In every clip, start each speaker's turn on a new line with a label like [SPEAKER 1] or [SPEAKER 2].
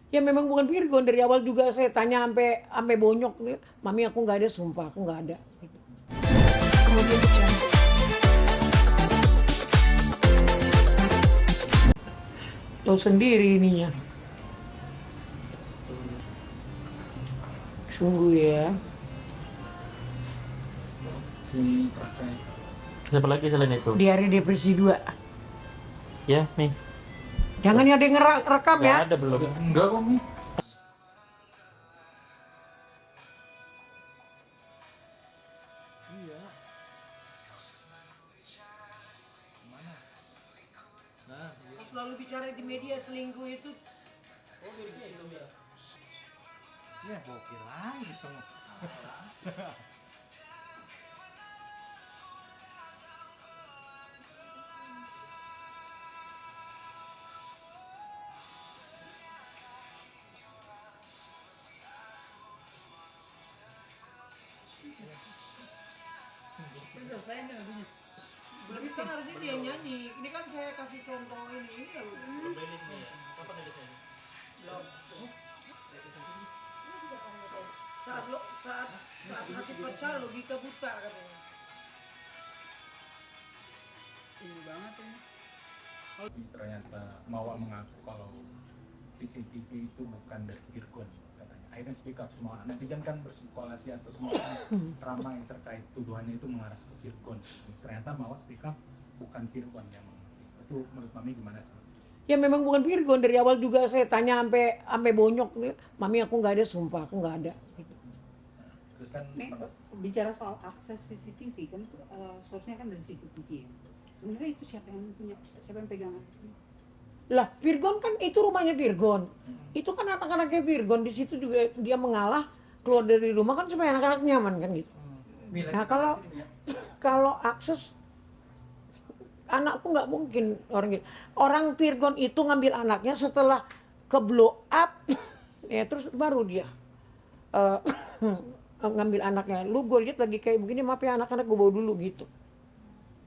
[SPEAKER 1] Ya memang bukan Virgon, dari awal juga saya tanya sampai bonyok, mami aku nggak ada, sumpah aku nggak ada.
[SPEAKER 2] Kalau dia bicara,
[SPEAKER 1] Tahu sendiri ininya, sungguh ya.
[SPEAKER 3] Siapa lagi selain itu?
[SPEAKER 1] Diare depresi 2.
[SPEAKER 3] Ya, nih.
[SPEAKER 1] Jangan ada yang ngerekam ya.
[SPEAKER 3] Nggak ada belum.
[SPEAKER 4] Enggak kok, Mi. Iya. Mana? Nah, iya.
[SPEAKER 1] Selalu bicara di media selingkuh itu.
[SPEAKER 4] Ya, bokil lagi tengok.
[SPEAKER 1] Selesai nih habisnya. Belum kan harusnya dia nyanyi. Ini kan saya kasih contoh ini loh.
[SPEAKER 3] Rilisnya ya. Kapan rilisnya?
[SPEAKER 1] Belum. Saat hati pecah logika buta katanya. Ini banget ini.
[SPEAKER 4] Ternyata Mawar mengaku kalau CCTV itu bukan dari Virgon katanya. Akhirnya speak up semua. Netizen kan berspekulasi atau semua ramai terkait tuduhannya itu mengarah ke Virgon. Ternyata Mawar speak up bukan Virgon yang mengisi. Itu menurut Mami gimana sih?
[SPEAKER 1] Ya memang bukan Virgon, dari awal juga saya tanya sampai bonyok, mami aku nggak ada, sumpah aku nggak ada.
[SPEAKER 4] Terus kan
[SPEAKER 2] Nih, bicara soal akses CCTV kan itu source-nya kan dari CCTV ya. Sebenarnya itu siapa yang punya, siapa yang pegang aksesnya?
[SPEAKER 1] Lah Virgon kan itu rumahnya Virgon. Itu kan anak-anaknya Virgon, di situ juga dia mengalah keluar dari rumah kan supaya anak-anak nyaman kan gitu. Nah kalau akses anakku nggak mungkin orang gitu. Orang Virgon itu ngambil anaknya setelah ke blow up, ya terus baru dia eh, ngambil anaknya. Lu gue lihat lagi kayak begini, maaf ya anak-anak gue bawa dulu gitu.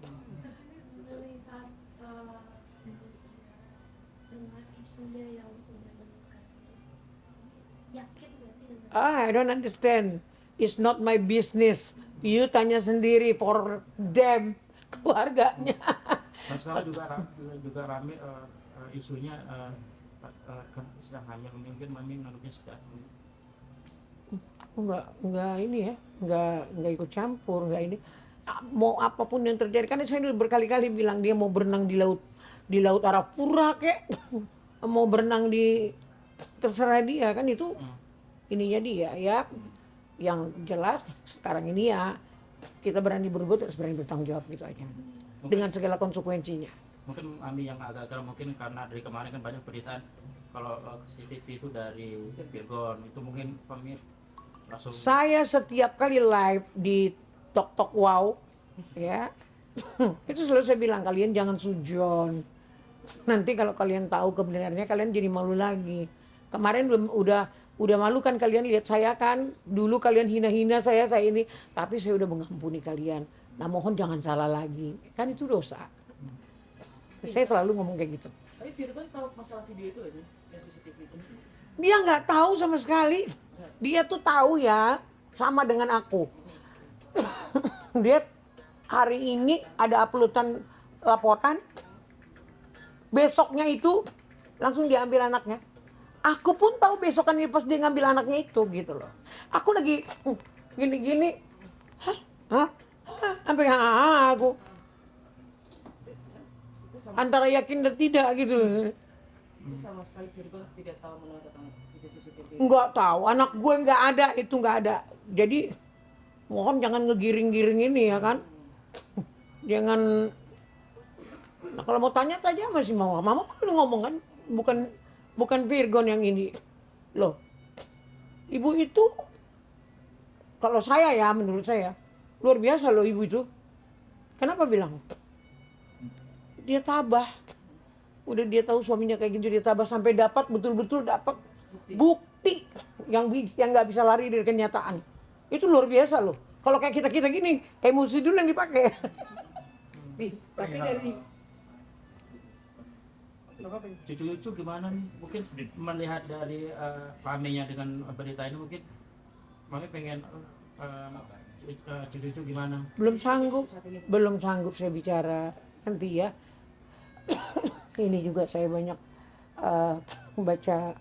[SPEAKER 5] Melihat dengan isunya yang sudah dikasih, yakin nggak sih dengan
[SPEAKER 1] I don't understand. It's not my business. You tanya sendiri for them, keluarganya.
[SPEAKER 3] Dan sekarang juga rame isunya kan sedang hamil, mungkin mami nganuknya sudah.
[SPEAKER 1] Aku nggak ini ya, nggak ikut campur, nggak ini. Mau apapun yang terjadi, kan saya udah berkali-kali bilang dia mau berenang di laut Arafura kek, mau berenang di terserah dia kan itu ininya dia ya. Yang jelas sekarang ini ya kita berani berbuat, harus berani bertanggung jawab gitu aja, dengan segala konsekuensinya.
[SPEAKER 3] Mungkin mami yang agak-agak mungkin karena dari kemarin kan banyak beritaan kalau CCTV itu dari Virgon, itu mungkin mami langsung.
[SPEAKER 1] Saya setiap kali live di Tok Tok Wow ya itu selalu saya bilang, kalian jangan sujon, nanti kalau kalian tahu kebenarannya kalian jadi malu lagi. Kemarin udah malu kan kalian lihat saya kan, dulu kalian hina-hina saya ini, tapi saya udah mengampuni kalian. Nah mohon jangan salah lagi, kan itu dosa. Saya selalu ngomong kayak gitu.
[SPEAKER 6] Tapi Virgon tahu masalah video itu aja, yang CCTV itu.
[SPEAKER 1] Dia nggak tahu sama sekali. Dia tuh tahu ya, sama dengan aku. Dia hari ini ada uploadan laporan, besoknya itu langsung diambil anaknya. Aku pun tahu besokan ini pas dia ngambil anaknya itu gitu loh. Aku lagi gini-gini, hah, sampai aku antara yakin dan tidak gitu.
[SPEAKER 6] Itu sama sekali Virgon tidak tahu mengenai tentang video CCTV.
[SPEAKER 1] Nggak tahu, anak gue nggak ada, itu nggak ada. Jadi mohon jangan ngegiring-giring ini ya kan. Jangan. Nah kalau mau tanya masih mau. Mama kan udah ngomong kan, bukan Virgon yang ini. Loh, ibu itu kalau saya ya, menurut saya luar biasa loh ibu itu. Kenapa bilang? Dia tabah. Udah dia tahu suaminya kayak gitu, dia tabah sampai dapat betul-betul dapat bukti yang nggak bisa lari dari kenyataan. Itu luar biasa loh. Kalau kayak kita gini, emosi dulu yang dipakai.
[SPEAKER 2] Tapi dari nggak apa-apa.
[SPEAKER 3] Cucu-cucu gimana nih? Mungkin melihat dari ramenya dengan berita ini mungkin Mami pengen cucu-cucu gimana?
[SPEAKER 1] Belum sanggup,
[SPEAKER 6] Saat ini
[SPEAKER 1] belum sanggup saya bicara nanti ya. Ini juga saya banyak baca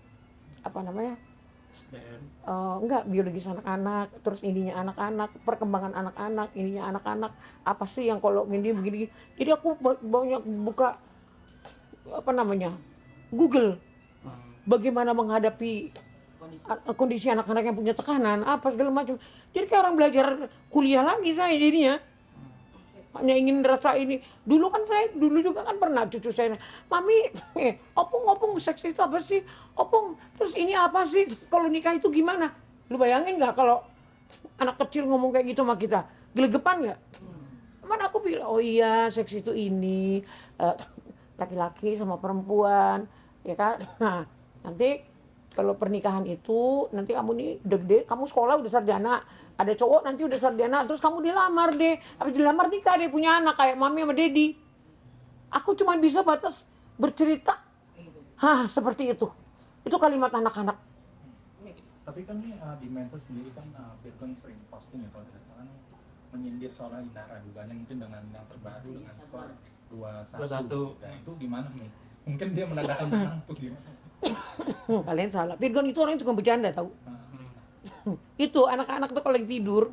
[SPEAKER 1] apa namanya,
[SPEAKER 3] SDM.
[SPEAKER 1] enggak biologis anak-anak, terus ininya anak-anak, perkembangan anak-anak, ininya anak-anak, apa sih yang kalau ini begini. Jadi aku banyak buka apa namanya, Google, bagaimana menghadapi kondisi anak-anak yang punya tekanan, apa segala macam. Jadi kayak orang belajar kuliah lagi saya jadinya. Hanya ingin rasa ini. Dulu kan saya, dulu juga kan pernah cucu saya, Mami, opung seks itu apa sih? Opung, terus ini apa sih? Kalau nikah itu gimana? Lu bayangin nggak kalau anak kecil ngomong kayak gitu sama kita? Gelegepan nggak? Mana aku bilang, oh iya seks itu ini, laki-laki sama perempuan, ya kan? Nah, nanti kalau pernikahan itu, nanti kamu nih udah gede, kamu sekolah udah sarjana, ada cowok nanti udah sarjana, terus kamu dilamar deh, habis dilamar nikah deh, punya anak kayak mami sama dedi. Aku cuma bisa batas bercerita, seperti itu. Itu kalimat anak-anak.
[SPEAKER 4] Tapi kan nih di medsos sendiri kan Virgon sering posting ya kalau tidak salah menyindir soal Indara dugaannya mungkin dengan yang terbaru dengan skor 2-1. Nah itu gimana nih? Mungkin dia menandakan menang tuh gimana?
[SPEAKER 1] Kalian salah. Virgon itu orang yang suka bercanda tahu. Itu anak-anak tuh kalau lagi tidur,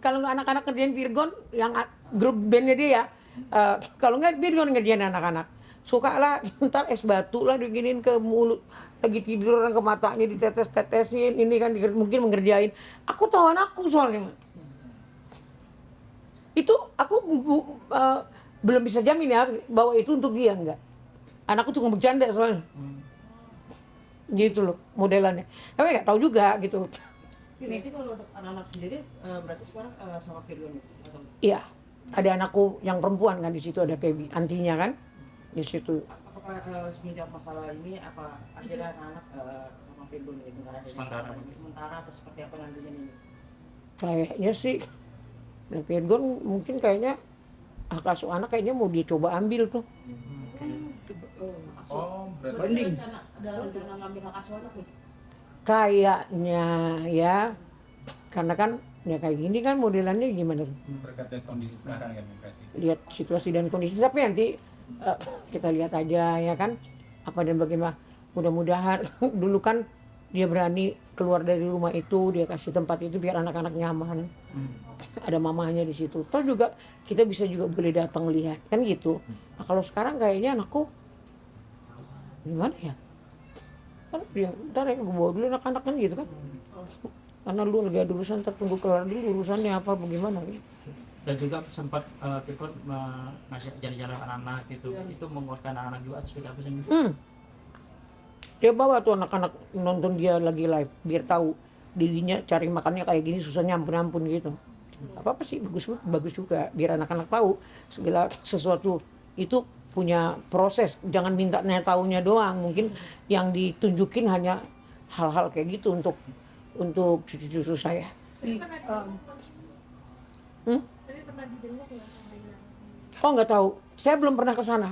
[SPEAKER 1] kalau nggak anak-anak ngerjain Virgon, yang grup bandnya dia ya, kalau nggak Virgon ngerjain anak-anak. Suka lah, ntar es batu lah diginin ke mulut, lagi tidur orang ke matanya ditetes-tetesin, ini kan mungkin mengerjain. Aku tahu anakku soalnya. Itu aku belum bisa jamin ya bahwa itu untuk dia, enggak. Anakku cuma bercanda soalnya. Gitu loh modelannya. Tapi nggak tahu juga gitu.
[SPEAKER 6] Nanti kalau untuk anak-anak sendiri berarti sekarang sama Virgon ya? Atau
[SPEAKER 1] Iya, ada anakku yang perempuan kan di situ, ada Feby, antinya kan di situ.
[SPEAKER 6] apakah semenjak masalah ini apa akhirnya anak-anak sama Virgon gitu karena sementara atau seperti apa nantinya nih?
[SPEAKER 1] Kayaknya sih, nah Virgon mungkin kayaknya hak asuh anak kayaknya mau dia coba ambil tuh.
[SPEAKER 4] Oh, berarti
[SPEAKER 2] Banding.
[SPEAKER 6] Ada rencana ngambil hak asuh anak nih?
[SPEAKER 1] Kayaknya ya, karena kan ya kayak gini kan modelannya gimana?
[SPEAKER 4] berkat dengan kondisi sekarang ya berarti.
[SPEAKER 1] Lihat situasi dan kondisi, tapi nanti kita lihat aja ya kan apa dan bagaimana. Mudah-mudahan dulu kan dia berani keluar dari rumah itu, dia kasih tempat itu biar anak-anak nyaman, ada mamanya di situ. Toh juga kita bisa juga boleh datang lihat kan gitu. Nah, kalau sekarang kayaknya anakku gimana ya, kan dia ntar ya gue bawa dulu anak-anak kan gitu kan, karena lu lagi ada urusan, ntar tunggu kelar dulu urusannya apa bagaimana gitu.
[SPEAKER 3] Dan juga sempat Virgon ngasih jalan-jalan anak-anak gitu, itu menguatkan anak-anak juga seperti apa sih?
[SPEAKER 1] Dia bawa tuh anak-anak nonton dia lagi live biar tahu dirinya cari makannya kayak gini susahnya ampun-ampun gitu. Apa sih bagus juga biar anak-anak tahu segala sesuatu itu punya proses, jangan minta taunya doang. Mungkin yang ditunjukin hanya hal-hal kayak gitu untuk cucu-cucu saya.
[SPEAKER 5] Tapi pernah dijenguk
[SPEAKER 1] Hmm?
[SPEAKER 5] Tapi pernah dijenguk nggak sama Indra?
[SPEAKER 1] Oh nggak tahu, saya belum pernah ke sana,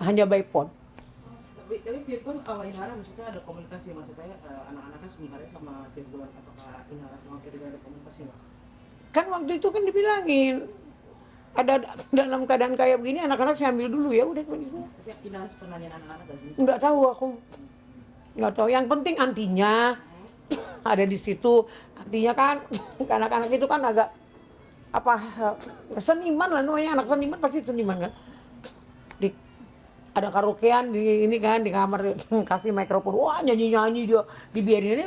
[SPEAKER 1] hanya by phone.
[SPEAKER 6] Tapi Virgon Inara maksudnya ada komunikasi maksudnya anak-anaknya sementara sama Virgon apakah Inara sama Virgon ada komunikasi nggak?
[SPEAKER 1] Kan waktu itu kan dibilangin ada dalam keadaan kayak begini anak-anak saya ambil dulu ya udah seperti itu.
[SPEAKER 6] Tapi Inara suka nanyain anak-anak nggak sih?
[SPEAKER 1] Nggak tahu aku, nggak tahu. Yang penting antinya ada di situ. Antinya kan anak-anak itu kan agak apa seniman lah namanya, anak seniman pasti seniman kan. Ada karaokean di ini kan di kamar kasih mikrofon, wah nyanyi dia dibiarin aja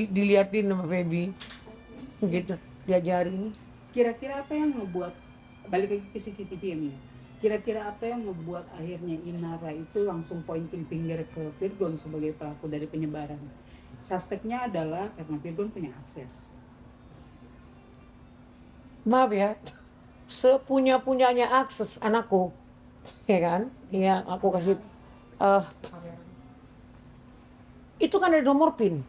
[SPEAKER 1] diliatin sama Feby gitu, diajarin.
[SPEAKER 2] Kira-kira apa yang ngebuat, balik lagi ke CCTV ini, kira-kira apa yang ngebuat akhirnya Inara itu langsung pointing finger ke Virgon sebagai pelaku dari penyebaran? Suspeknya adalah karena Virgon punya akses.
[SPEAKER 1] Maaf ya, sepunya-punyanya akses anakku, ya kan? Iya, aku kasih. Itu kan ada nomor PIN,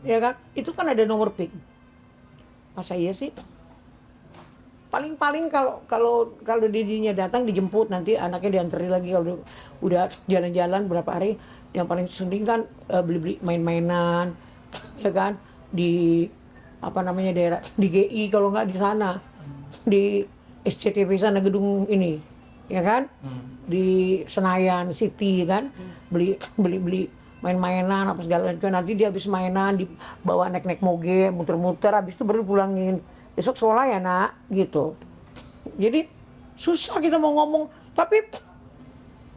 [SPEAKER 1] ya kan? Itu kan ada nomor PIN. Masa iya sih? paling kalau didinya datang dijemput, nanti anaknya diantri lagi. Kalau udah jalan-jalan berapa hari, yang paling sering kan beli-beli main-mainan, ya kan, di apa namanya daerah di GI, kalau nggak di sana di SCTV sana, gedung ini, ya kan, di Senayan City kan, beli main-mainan apa segala macam. Nanti dia habis mainan dibawa naik moge, muter-muter, habis itu baru pulangin. Besok sekolah ya nak, gitu. Jadi susah kita mau ngomong, tapi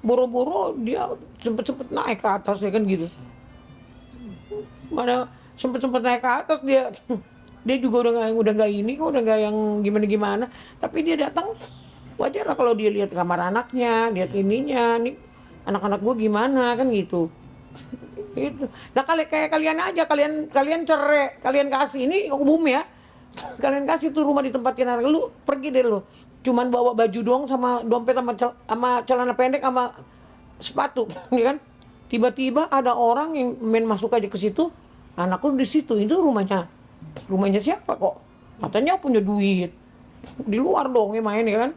[SPEAKER 1] boro-boro dia sempet naik ke atas, ya kan gitu. Mana sempet naik ke atas dia juga udah nggak ini kok, udah nggak yang gimana. Tapi dia datang, wajar lah kalau dia lihat kamar anaknya, lihat ininya, nih anak-anak gue gimana kan gitu. Itu. Nah kayak kalian aja, kalian cerai, kalian kasih, ini umum ya. Kalian kasih tuh rumah di tempat anak lu, pergi deh lu. Cuman bawa baju doang sama dompet sama celana pendek sama sepatu, ya kan? Tiba-tiba ada orang yang main masuk aja ke situ, anak lu di situ, itu rumahnya siapa kok? Katanya punya duit. Di luar dong ya main, ya kan?